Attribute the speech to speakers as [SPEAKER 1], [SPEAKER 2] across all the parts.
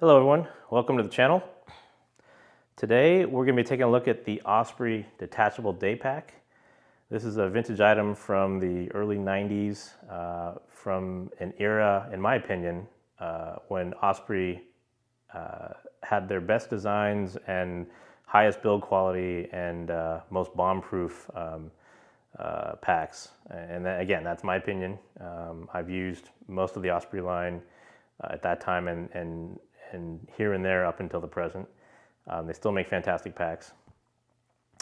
[SPEAKER 1] Hello everyone, welcome to the channel. Today we're going to be taking a look at the Osprey Detachable Daypack. This is a vintage item from the early 90s, from an era, in my opinion, when Osprey had their best designs and highest build quality and most bomb-proof packs. And again, that's my opinion. I've used most of the Osprey line at that time and here and there up until the present. They still make fantastic packs.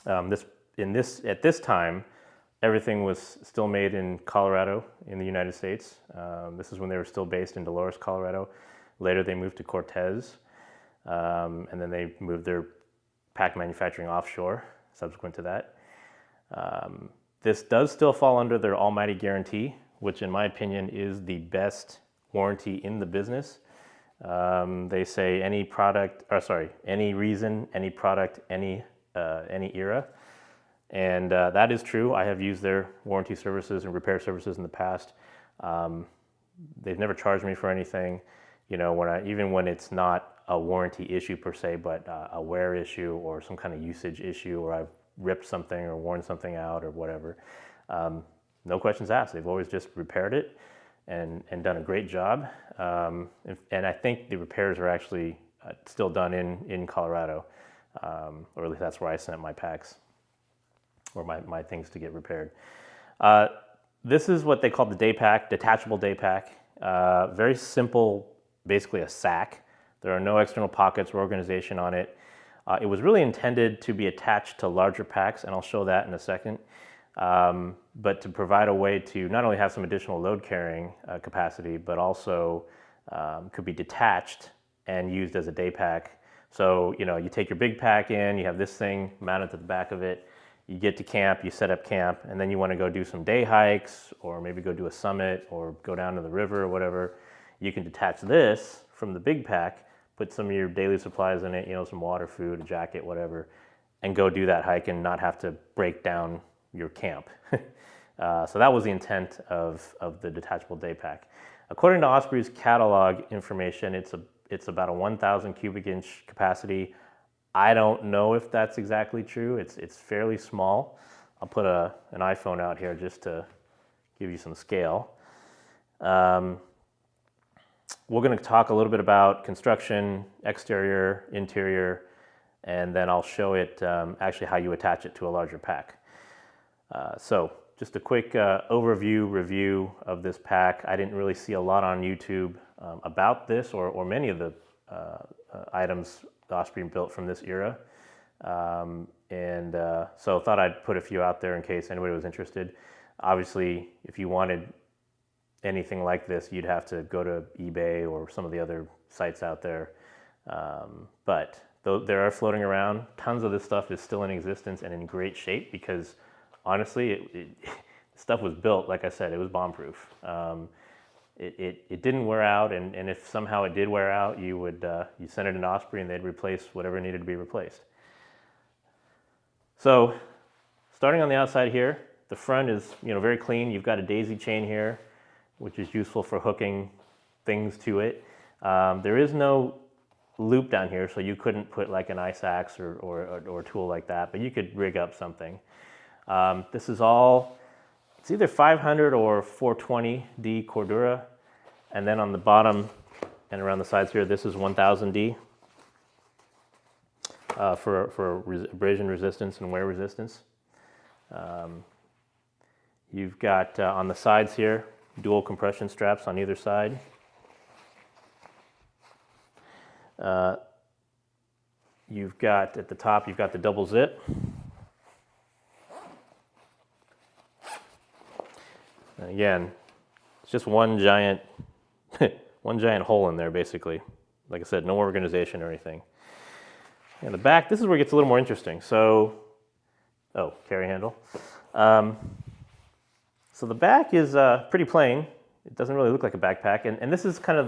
[SPEAKER 1] At this time, everything was still made in Colorado in the United States. This is when they were still based in Dolores, Colorado. Later they moved to Cortez, and then they moved their pack manufacturing offshore subsequent to that. This does still fall under their almighty guarantee, which in my opinion is the best warranty in the business. They say any reason, any product, any era. And that is true. I have used their warranty services and repair services in the past. They've never charged me for anything, you know, even when it's not a warranty issue per se, but a wear issue or some kind of usage issue, or I've ripped something or worn something out or whatever. No questions asked. They've always just repaired it and done a great job. And I think the repairs are actually still done in Colorado, or at least that's where I sent my packs or my things to get repaired. This is what they call the Daypack, Detachable Daypack. Very simple, basically a sack. There are no external pockets or organization on it. It was really intended to be attached to larger packs, and I'll show that in a second. But to provide a way to not only have some additional load carrying capacity, but also could be detached and used as a day pack. So, you know, you take your big pack in, you have this thing mounted to the back of it, you get to camp, you set up camp, and then you want to go do some day hikes or maybe go do a summit or go down to the river or whatever. You can detach this from the big pack, put some of your daily supplies in it, you know, some water, food, a jacket, whatever, and go do that hike and not have to break down your camp. So that was the intent of the Detachable Daypack. According to Osprey's catalog information, it's about a 1,000 cubic inch capacity. I don't know if that's exactly true. It's fairly small. I'll put an iPhone out here just to give you some scale. We're going to talk a little bit about construction, exterior, interior, and then I'll show it actually how you attach it to a larger pack. So just a quick overview review of this pack. I didn't really see a lot on YouTube about this or many of the items Osprey built from this era. So thought I'd put a few out there in case anybody was interested. Obviously, if you wanted anything like this, you'd have to go to eBay or some of the other sites out there. But though they are floating around, tons of this stuff is still in existence and in great shape because honestly, stuff was built, like I said, it was bomb-proof. It didn't wear out, and if somehow it did wear out, you send it in Osprey and they'd replace whatever needed to be replaced. So, starting on the outside here, the front is, you know, very clean. You've got a daisy chain here, which is useful for hooking things to it. There is no loop down here, so you couldn't put like an ice axe or a tool like that, but you could rig up something. This is all, it's either 500 or 420D Cordura, and then on the bottom and around the sides here, this is 1000D for abrasion resistance and wear resistance. You've got on the sides here, dual compression straps on either side. You've got at the top, you've got the double zip. Again, it's just one giant hole in there, basically. Like I said, no organization or anything. And the back, this is where it gets a little more interesting. So, carry handle. So the back is pretty plain. It doesn't really look like a backpack, and this is kind of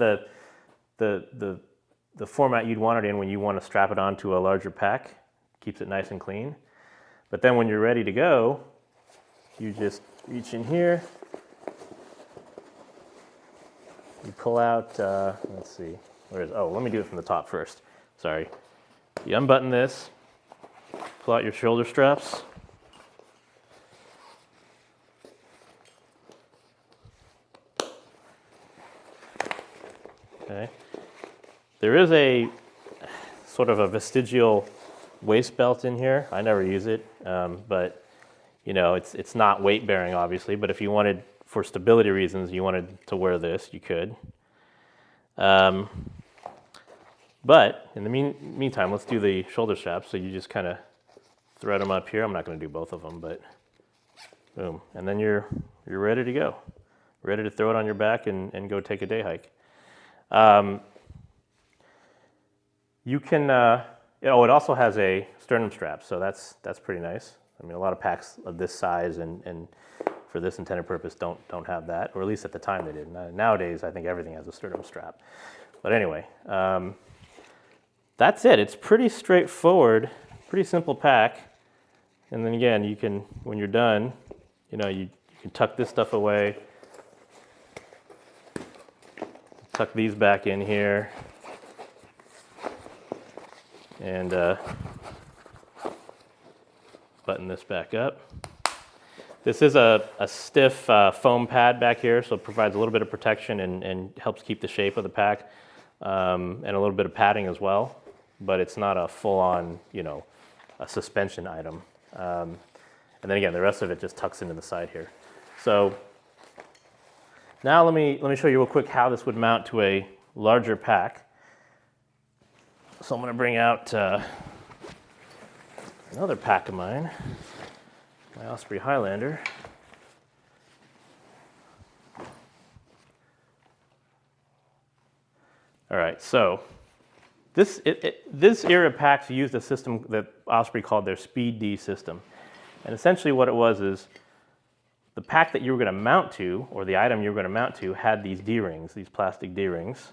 [SPEAKER 1] the format you'd want it in when you want to strap it onto a larger pack. Keeps it nice and clean. But then when you're ready to go, you just reach in here. You pull out, let's see, Oh, let me do it from the top first. Sorry. You unbutton this, pull out your shoulder straps. Okay. There is a sort of a vestigial waist belt in here. I never use it, but you know, it's not weight bearing obviously, but if you wanted, for stability reasons, you wanted to wear this, you could. But in the meantime, let's do the shoulder straps. So you just kind of thread them up here. I'm not going to do both of them, but boom. And then you're ready to go. Ready to throw it on your back and go take a day hike. You can, it also has a sternum strap, so that's pretty nice. I mean, a lot of packs of this size and for this intended purpose don't have that, or at least at the time they did. Nowadays, I think everything has a sternum strap. But anyway, that's it. It's pretty straightforward, pretty simple pack. And then again, you can, when you're done, you know, you can tuck this stuff away, tuck these back in here, and button this back up. This is a stiff foam pad back here, so it provides a little bit of protection and helps keep the shape of the pack, and a little bit of padding as well, but it's not a full-on, you know, a suspension item. And then again, the rest of it just tucks into the side here. So now let me show you real quick how this would mount to a larger pack. So I'm going to bring out another pack of mine, my Osprey Highlander. All right, so this era packs used a system that Osprey called their Speed D system. And essentially what it was is the pack that you were going to mount to, or the item you were going to mount to, had these D-rings, these plastic D-rings.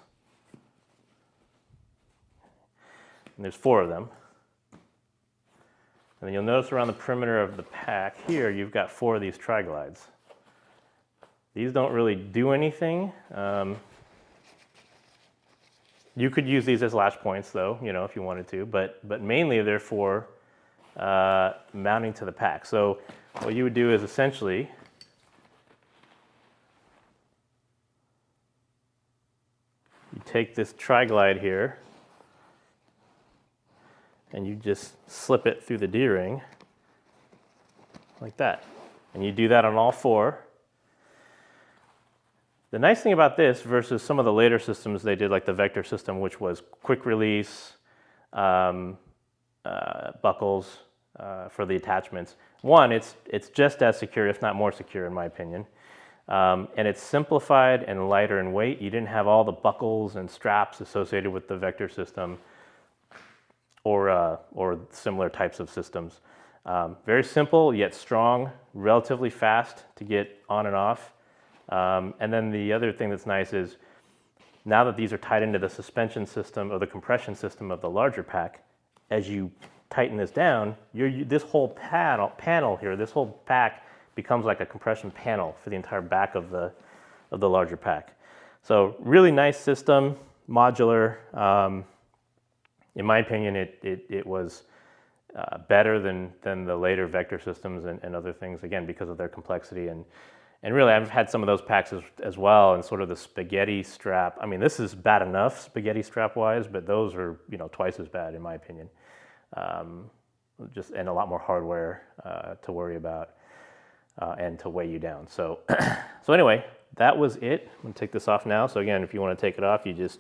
[SPEAKER 1] And there's 4 of them. And then you'll notice around the perimeter of the pack here, you've got 4 of these tri-glides. These don't really do anything. You could use these as latch points though, you know, if you wanted to, but mainly they're for mounting to the pack. So what you would do is essentially you take this tri-glide here and you just slip it through the D-ring like that. And you do that on all 4. The nice thing about this versus some of the later systems they did, like the Vector system, which was quick release, buckles for the attachments. One, it's just as secure, if not more secure in my opinion. And it's simplified and lighter in weight. You didn't have all the buckles and straps associated with the Vector system or similar types of systems. Very simple yet strong, relatively fast to get on and off. And then the other thing that's nice is now that these are tied into the suspension system or the compression system of the larger pack, as you tighten this down, this whole panel here, this whole pack becomes like a compression panel for the entire back of the larger pack. So really nice system, modular. In my opinion, it was better than the later Vector systems and other things, again, because of their complexity. And really, I've had some of those packs as well, and sort of the spaghetti strap. I mean, this is bad enough spaghetti strap-wise, but those are, you know, twice as bad in my opinion. And a lot more hardware to worry about and to weigh you down. So, so anyway, that was it. I'm gonna take this off now. So again, if you want to take it off, you just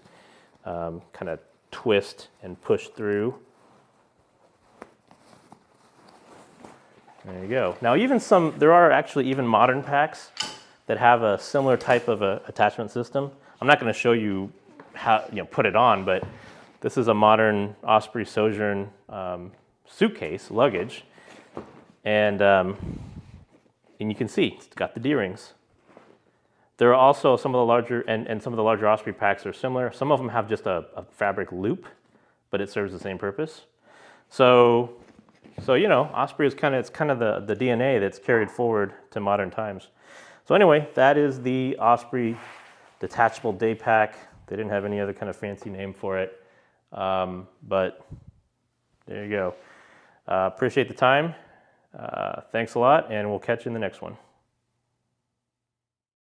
[SPEAKER 1] kind of twist and push through. There you go. Now there are actually even modern packs that have a similar type of attachment system. I'm not going to show you how, you know, put it on, but this is a modern Osprey Sojourn suitcase, luggage. And you can see it's got the D-rings. There are also some of the larger, and some of the larger Osprey packs are similar. Some of them have just a fabric loop, but it serves the same purpose. So you know, Osprey is kind of the DNA that's carried forward to modern times. So anyway, that is the Osprey Detachable Daypack, They didn't have any other kind of fancy name for it, but there you go. Appreciate the time. Thanks a lot, and we'll catch you in the next one.